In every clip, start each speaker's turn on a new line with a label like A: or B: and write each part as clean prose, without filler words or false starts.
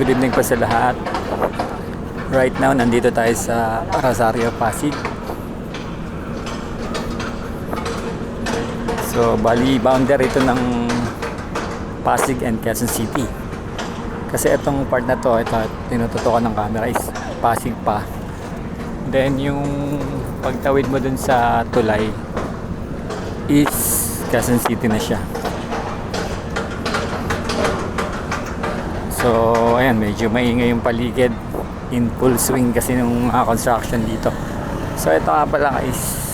A: good evening po sa lahat. Right now, nandito tayo sa Rosario, Pasig. So, bali, boundary ito ng Pasig and Quezon City. Kasi itong part na to, ito, tinututukan ng camera is Pasig pa. Then, yung pagtawid mo dun sa tulay is Quezon City na siya. So, ayan, medyo maingay yung paligid, in full swing kasi nung construction dito. So, ito nga pala is,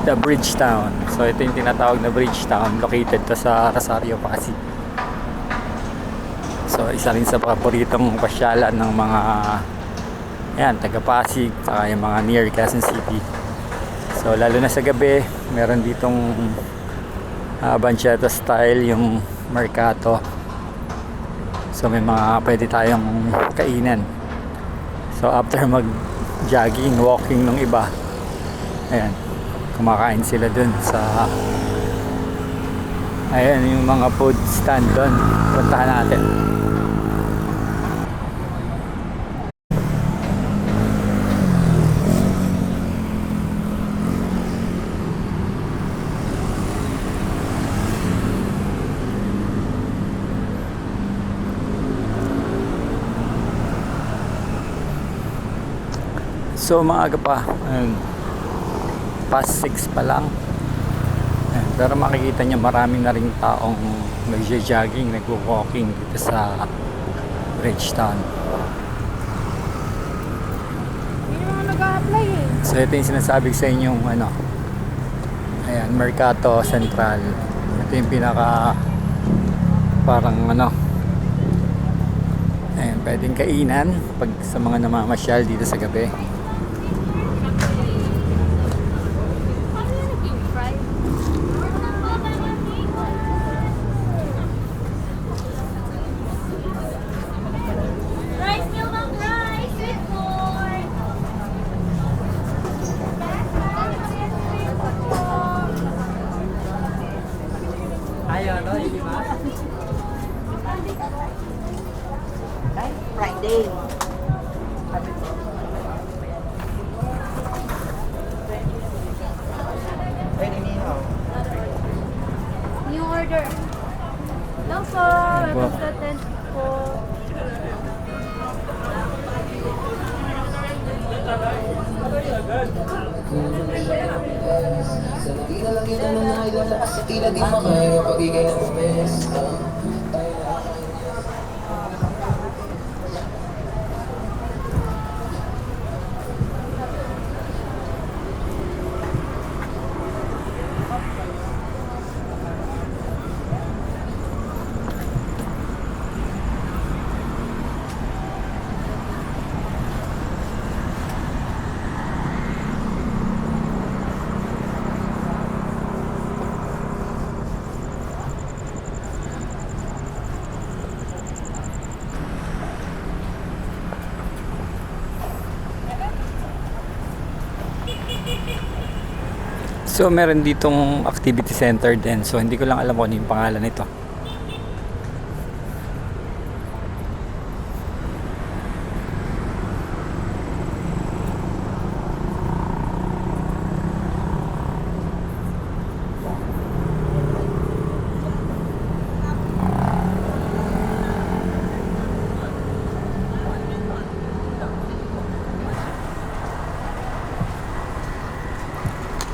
A: the Bridge Town. So, ito yung tinatawag na Bridge Town, located to sa Rosario, Pasig. So, isa rin sa paboritong pasyalan ng mga, ayan, taga-Pasig, saka yung mga near Quezon City. So, lalo na sa gabi, meron ditong Banchetto style, yung Mercato. So may mga pwede tayong kainan. So after mag-jogging, walking ng iba, ayan, kumakain sila dun sa, ayan, yung mga food stand dun. Puntahan natin. So maaga pa, past 6 pa lang. Pero makikita nyo marami na ring taong nagja-jogging, nagwo-walking dito sa Bridge Town.
B: Hindi naman nag-a-apply eh.
A: So ito yung sinasabi sa inyong ayan, Mercato Central. Ito yung pinaka parang ayan, pwedeng kainan pag sa mga namamasyal dito sa gabi.
B: Friday. New order. No po, welcome to tent po.
C: Sa tila lang yun ang nakilala, sa tila di makaya pagigay ng pesta.
A: So meron ditong activity center din. So hindi ko lang alam kung ano yung pangalan nito.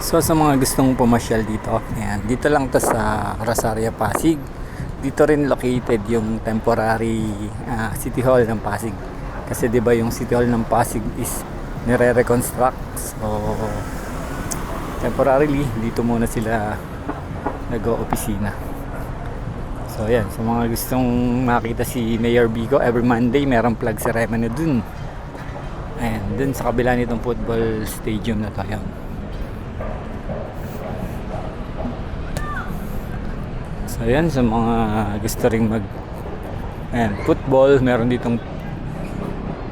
A: So sa mga gustong pumasyal dito, ayan, dito lang to sa Rosario, Pasig. Dito rin located yung temporary City Hall ng Pasig. Kasi 'di ba yung City Hall ng Pasig is nire-reconstruct. So temporarily dito muna sila nag-oopisina. So ayan, sa mga gustong makita si Mayor Vico, every Monday merong flag ceremony dun. Ayan, dun sa kabila nitong football stadium na to. Ayan. So ayan, sa mga gusto ring football, meron ditong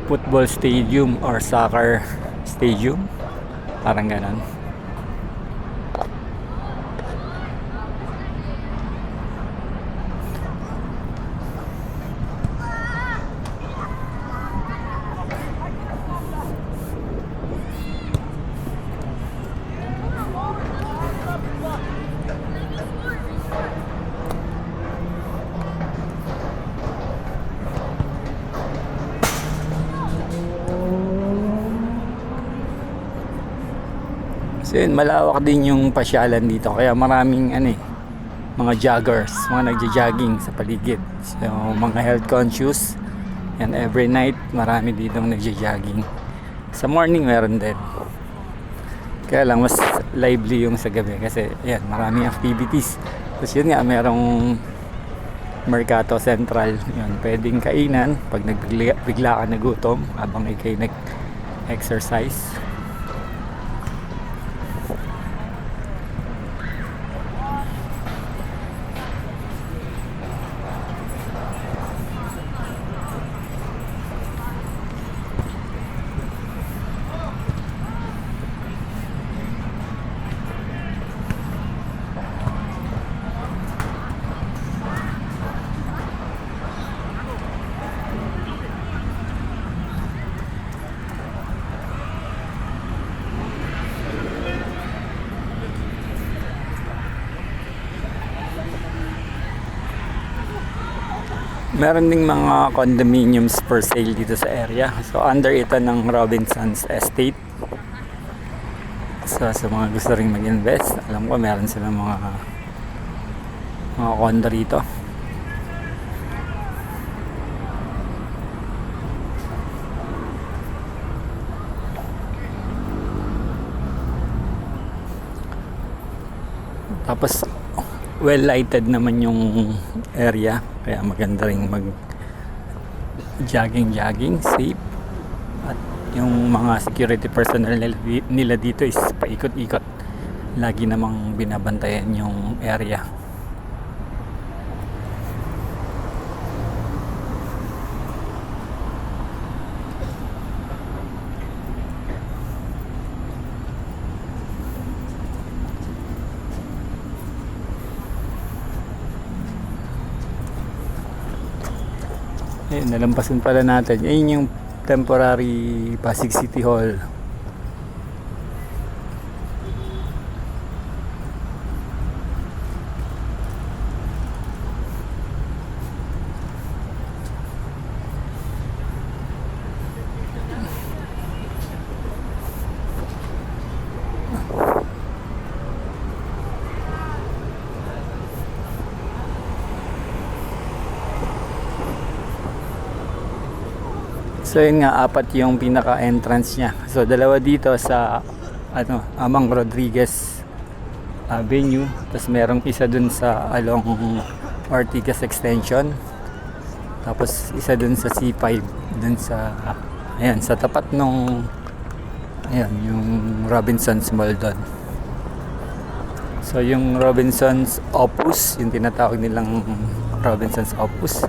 A: football stadium or soccer stadium, parang ganon. So yun, malawak din yung pasyalan dito. Kaya maraming mga joggers, mga nagja-jogging sa paligid. So mga health conscious. And every night, marami ditong nagja-jogging. Sa morning, meron din. Kaya lang, mas lively yung sa gabi. Kasi, yan, maraming activities. Tapos yun nga, merong Mercato Central. Yun, pwedeng kainan pag bigla ka nagutom habang ikay nag-exercise. Meron ding mga condominiums for sale dito sa area. So under ito ng Robinsons Estate. So sa mga gusto ring mag-invest, alam ko meron silang mga condo rito. Tapos well lighted naman yung area, kaya maganda ring mag jogging safe. At yung mga security personnel nila dito is paikot-ikot, lagi namang binabantayan yung area. Ayun, nalampasan pala natin. Ayun yung temporary Pasig City Hall. So yun nga, apat yung pinaka-entrance niya. So dalawa dito sa Amang Rodriguez Avenue, tapos merong isa dun sa along Ortigas Extension, tapos isa dun sa C5 dun sa sa tapat nung yung Robinsons Mall dun. So yung Robinsons Opus, yung tinatawag nilang Robinsons Opus,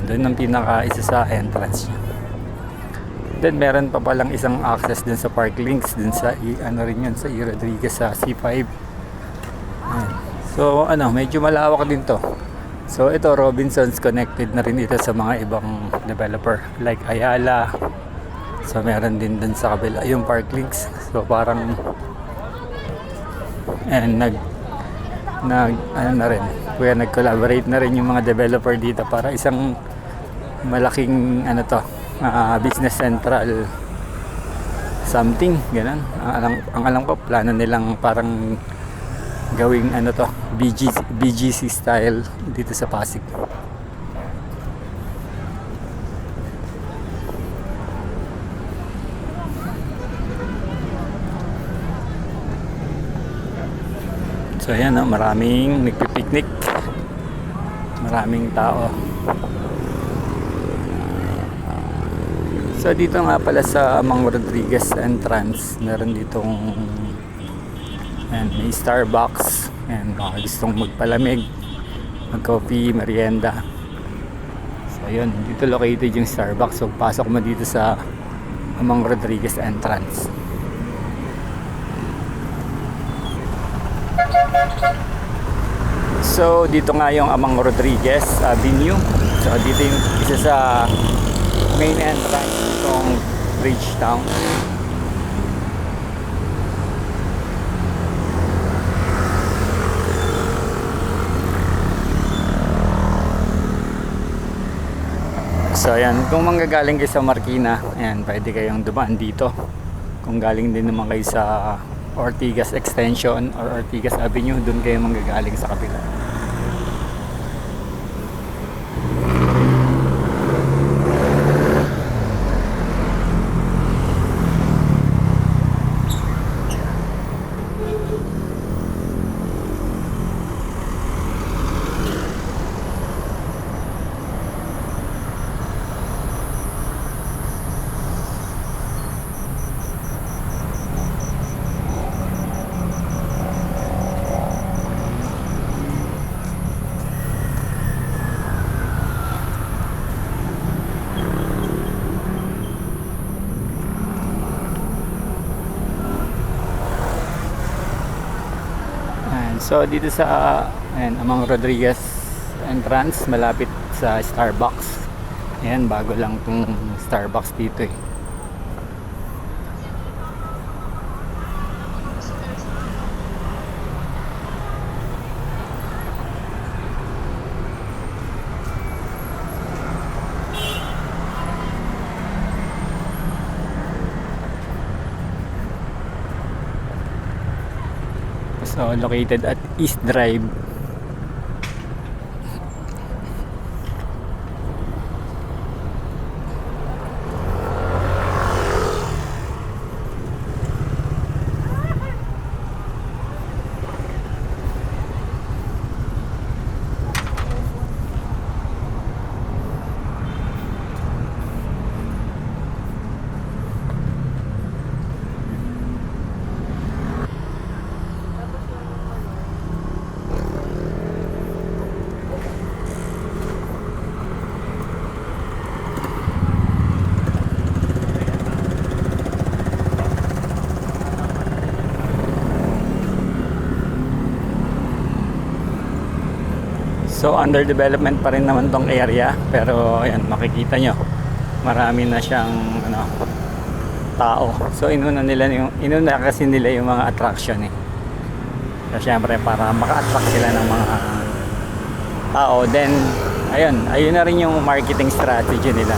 A: doon ang isa sa entrance niya. Then meron pa palang isang access dun sa Park Links, dun sa sa E. Rodriguez sa C5. Ayan. So medyo malawak din to. So ito, Robinsons, connected na rin ito sa mga ibang developer like Ayala. So meron din dun sa kabila yung Park Links. So parang nag-collaborate na rin yung mga developer dito para isang malaking business central something ganun. Ang alam ko, plano nilang parang gawing BGC style dito sa Pasig. So ayan, maraming nagpipiknik, maraming tao. So dito nga pala sa Amang Rodriguez entrance, meron ditong may Starbucks, mga gustong magpalamig, mag-coffee, merienda. So yun, dito located yung Starbucks. So pasok mo dito sa Amang Rodriguez entrance. So dito nga yung Amang Rodriguez Avenue. So dito yung isa sa main entrance nitong Bridgetown. So ayan, kung manggagaling kayo sa Marikina, ayan, pwede kayong dumaan dito. Kung galing din naman kayo sa Ortigas Extension or Ortigas Avenue, doon kayo manggagaling sa kabila. So dito sa Amang Rodriguez entrance, malapit sa Starbucks. Ayan, bago lang tong Starbucks dito eh. So located at East Drive. So under development pa rin naman tong area, pero ayan, makikita nyo marami na siyang tao. So inuna kasi nila yung mga attraction eh. So syempre para maka-attract sila ng mga tao, then ayun na rin yung marketing strategy nila.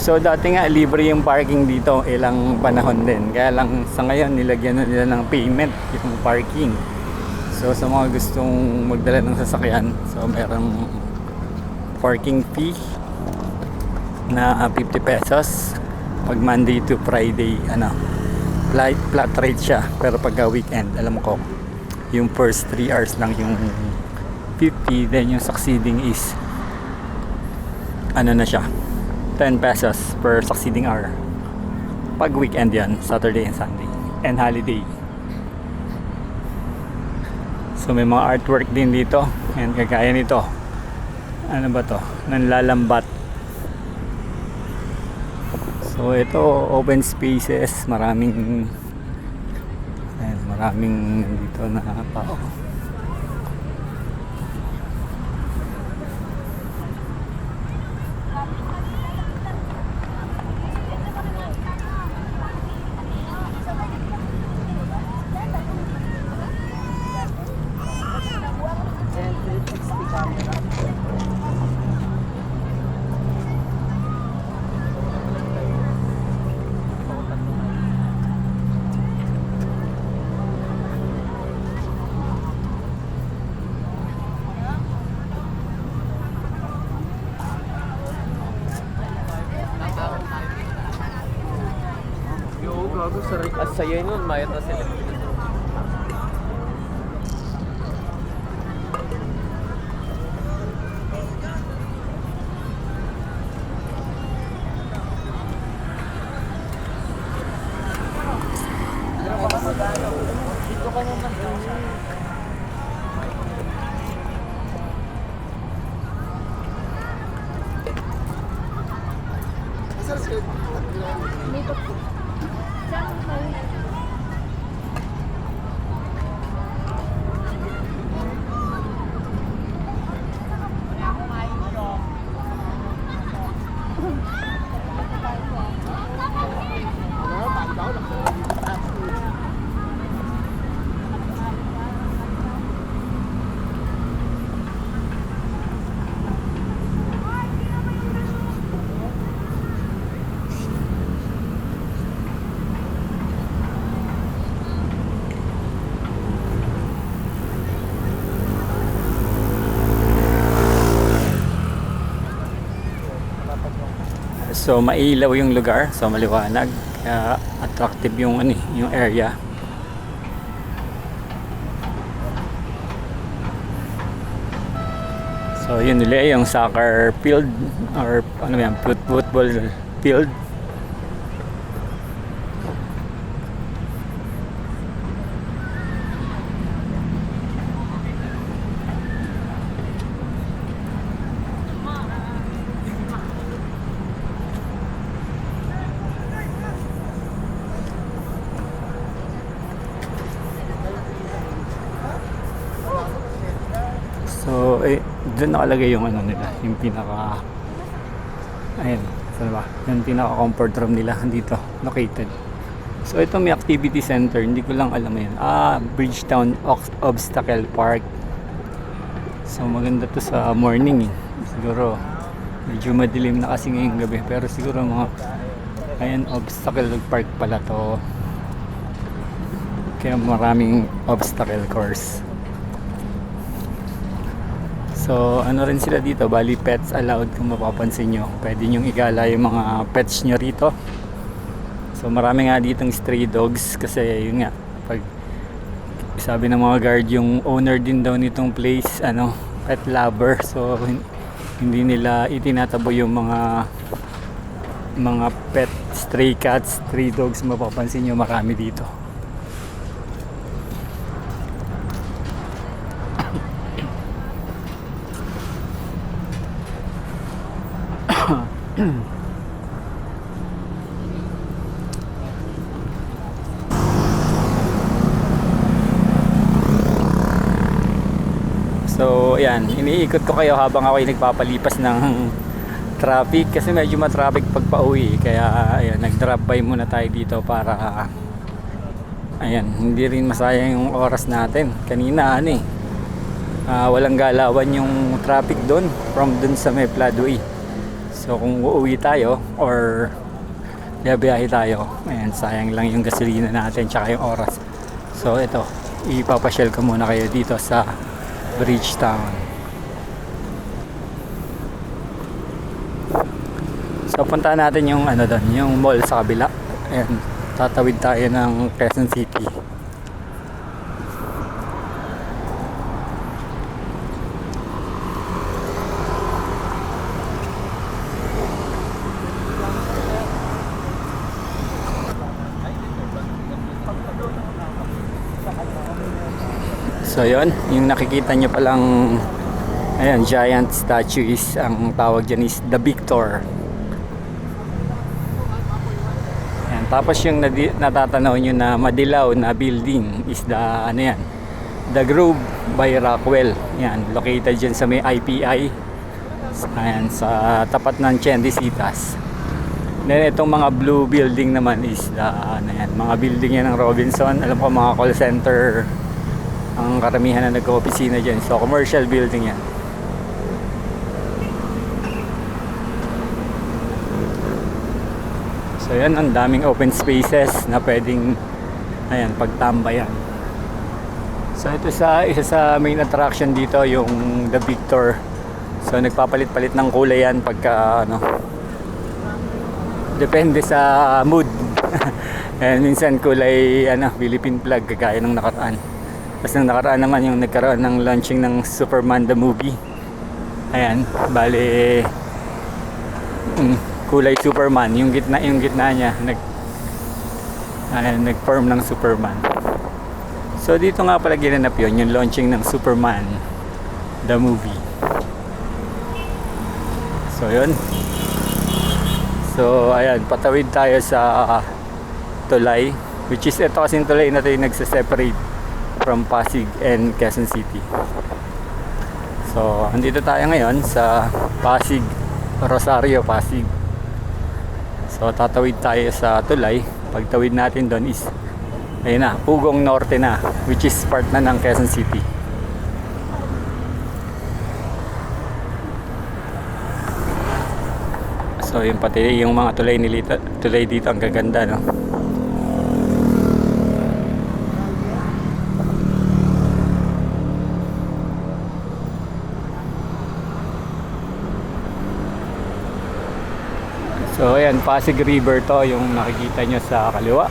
A: So dati nga libre yung parking dito ilang panahon din. Kaya lang sa ngayon nilagyan na nila ng payment yung parking. So sa mga gustong magdala ng sasakyan, so merong parking fee na 50 pesos pag Monday to Friday, flat rate siya. Pero pagka weekend, alam ko, yung first 3 hours lang yung 50, then yung succeeding is na siya, 10 pesos per succeeding hour. Pag weekend yan, Saturday and Sunday and holiday. So may mga artwork din dito. Ayan, kagaya nito. Ano ba to? Nanlalambat. So ito, open spaces. Maraming dito na tao.
D: Gago sa saya nun, mayat na sila. Dito ka naman.
B: Dito. Saan kayo?
A: So mailaw yung lugar, so maliwanag, kaya attractive yung ano, yung area. So yun nila yung soccer field or ano yan, football field. So, doon nakalagay yung ano nila, yung pinaka, ayun, saan ba? Yung pinaka comfort room nila dito, located. So, ito may activity center, hindi ko lang alam yun. Bridgetown Obstacle Park. So, maganda to sa morning eh. Siguro, medyo madilim na kasi ngayong gabi, pero siguro mga, ayun, obstacle park pala to. Kaya maraming obstacle course. So, ano rin sila dito, bali pets allowed kung mapapansin nyo. Pwede nyong igala yung mga pets nyo rito. So, marami nga ditong stray dogs kasi yun nga, pag sabi ng mga guard, yung owner din daw nitong place, ano, pet lover. So, hindi nila itinatabo yung mga pet, stray cats, stray dogs, mapapansin nyo marami dito. So, ayan, iniikot ko kayo habang ako'y nagpapalipas ng traffic kasi medyo matraffic pag pauwi. Kaya, ayan, nag-drop by muna tayo dito para, ayan, hindi rin masayang yung oras natin. Kanina, ano eh, walang galawan yung traffic doon from doon sa may Floodway. So, kung uuwi tayo or biyahe tayo, ayan, sayang lang yung gasolina natin tsaka yung oras. So, ito, ipapasyal ko muna kayo dito sa Bridgetown. So punta natin yung ano doon, yung mall sa kabila. Ayan, tatawid tayo ng Quezon City. So yun, yung nakikita nyo palang ayan, giant statue is, ang tawag dyan is The Victor. Ayan, tapos yung natatanaw nyo na madilaw na building is the, ano yan, The Grove by Rockwell. Yan, located dyan sa may IPI. Ayan, sa tapat ng Chendesitas. Then itong mga blue building naman is the, ano yan, mga building yan ng Robinson. Alam ko mga call center ang karamihan na nag-opisina dyan. So, commercial building yan. So, yan. Ang daming open spaces na pwedeng, ayan, pagtambayan. So, ito isa sa main attraction dito, yung The Victor. So, nagpapalit-palit ng kulay yan pagka, ano, depende sa mood. And minsan kulay, ano, Philippine flag, kagaya nung nakaraan. Tapos nung nakaraan naman yung nagkaroon ng launching ng Superman the movie. Ayan, bali kulay Superman, yung gitna niya nag-form ng Superman. So dito nga pala ginanap yun, yung launching ng Superman the movie. So yun. So ayan, patawid tayo sa tulay, which is ito kasing tulay na ito yung nagse-separate from Pasig and Quezon City. So, andito tayo ngayon sa Pasig, Rosario, Pasig. So, tatawid tayo sa tulay. Pagtawid natin doon is, ayun na, Ugong Norte na, which is part na ng Quezon City. So, yung pati yung mga tulay dito ang gaganda, no? So ayan, Pasig River to yung nakikita nyo sa kaliwa.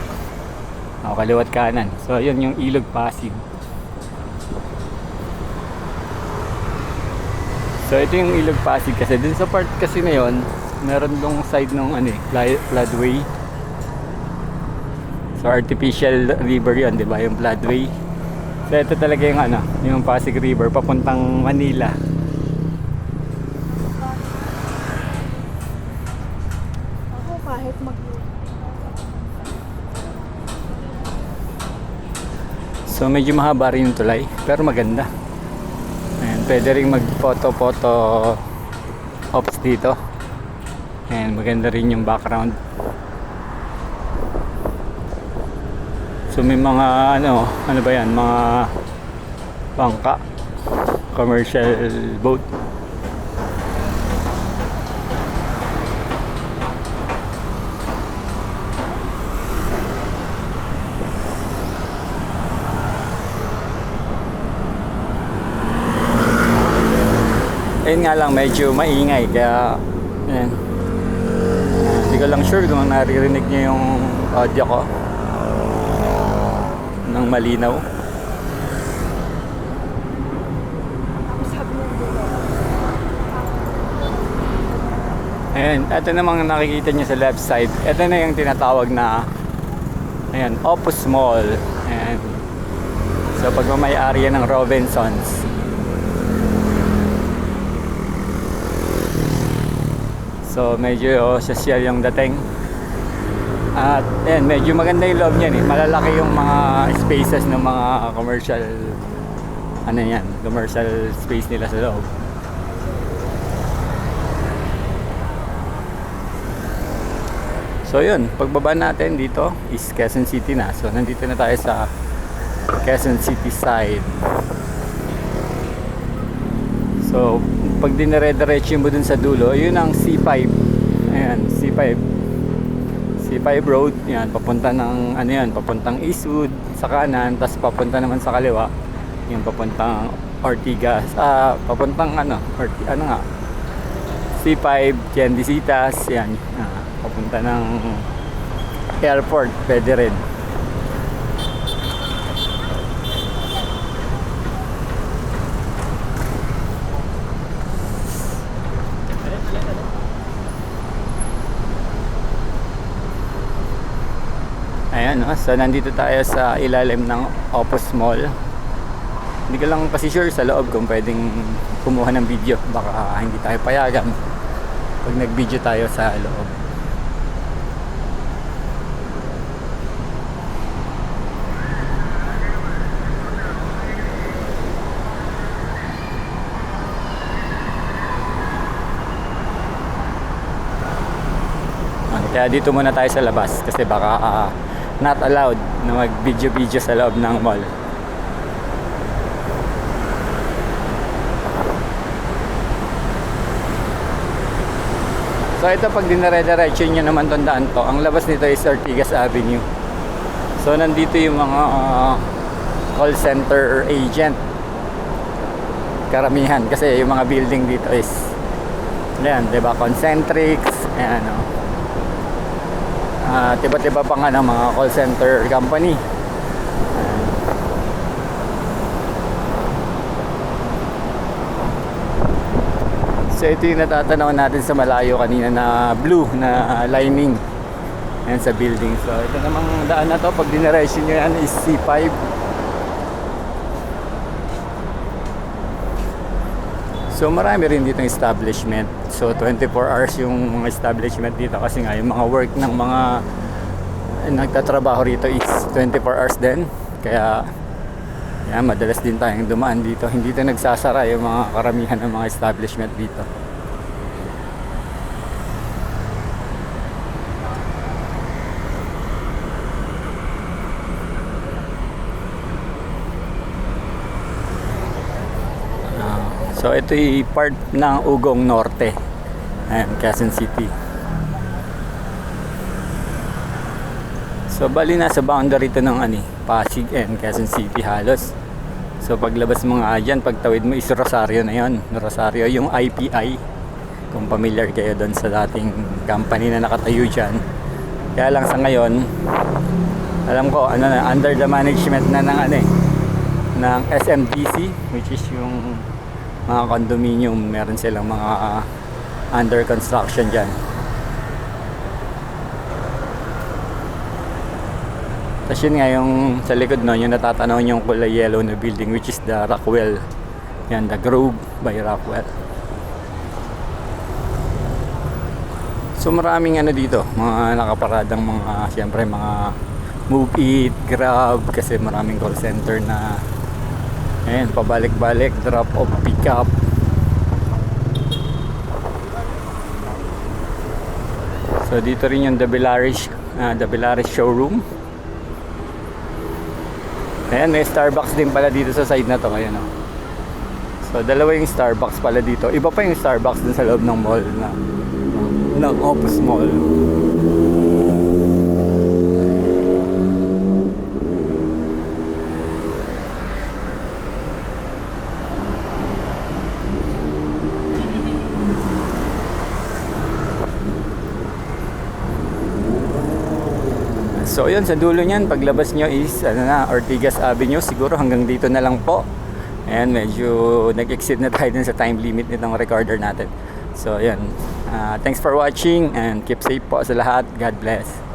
A: O, kaliwat kanan. So ayan yung Ilog Pasig. So ito yung Ilog Pasig kasi dun sa part kasi na yun, meron dong side ng floodway. So artificial river yun, di ba? Yung floodway. So ito talaga yung yung Pasig River papuntang Manila.
B: Ako kahit
A: So medyo mahaba rin yung tulay, pero maganda. Ayan, pwede rin mag-photo ops dito. Ayan, maganda rin yung background. So may mga ano ba yan, mga bangka, commercial boat. Ayun nga lang, medyo maingay kaya ayan. Hindi ko lang sure kung naririnig niyo yung audio ko ng malinaw. Ayan, ito namang nakikita niyo sa left side. Ito na yung tinatawag na ayan, Opus Mall. Ayan. So pagmamay-ari ng Robinsons. So medyo social yung dating. At ayan, medyo maganda yung loob niyan eh. Malalaki yung mga spaces ng mga commercial commercial space nila sa loob. So yun, pagbaba natin dito is Quezon City na. So nandito na tayo sa Quezon City side. So pag dinire-diretso mo dun sa dulo, yun ang C5. Ayan, C5 road. Yan, papunta ng papuntang Eastwood sa kanan, tapos papunta naman sa kaliwa, yung papuntang Ortigas, papuntang C5, Tiendesitas, yan. Papunta ng airport, pwede rin. Ayan, so nandito tayo sa ilalim ng Opus Mall. Hindi ko lang kasi sure sa loob kung pwedeng kumuha ng video. Baka hindi tayo payagan pag nag-video tayo sa loob. Kaya dito muna tayo sa labas kasi baka not allowed na mag-video sa loob ng mall. So ito, pag dinare-diretso nyo naman tong daan to, ang labas nito is Ortigas Avenue. So nandito yung mga call center agent, karamihan kasi yung mga building dito is ayan, diba, Concentrics, ayan, iba't-iba pa nga ng mga call center company. So ito yung natatanaw natin sa malayo kanina na blue na lining. Ayan sa building. So ito namang daan na to, pag diniresyon nyo yan is C5. So marami rin dito establishment. So 24 hours yung mga establishment dito kasi nga yung mga work ng mga nagtatrabaho rito is 24 hours din. Kaya yan, madalas din tayong dumaan dito. Hindi ito nagsasara yung mga karamihan ng mga establishment dito. So ito yung part ng Ugong Norte. Ayan, Quezon City. So bali nasa boundary ito ng Pasig and Quezon City halos. So paglabas mo nga dyan, pagtawid mo is Rosario na yon. Rosario yung IPI. kung familiar kayo doon sa dating company na nakatayo dyan. Kaya lang sa ngayon, alam ko ano na, under the management na ng ng SMDC, which is yung mga condominium. Meron silang mga under construction dyan. Tapos yun nga yung sa likod nun, yung natatanaw yung kulay yellow na building, which is the Rockwell. Yan, the Grove by Rockwell. So maraming dito, mga nakaparadang mga, siyempre mga Move It, Grab, kasi maraming call center na ayan, pabalik-balik, drop off, pick up. So dito rin yung the Bellaris showroom. Ayan, may Starbucks din pala dito sa side na to, ayan o. So dalawa yung Starbucks pala dito. Iba pa yung Starbucks dun sa loob ng mall ng Opus Mall. So yun, sa dulo niyan, paglabas nyo is Ortigas Avenue. Siguro hanggang dito na lang po. Ayan, medyo nag-exceed na tayo dun sa time limit nitong recorder natin. So yun, thanks for watching and keep safe po sa lahat. God bless.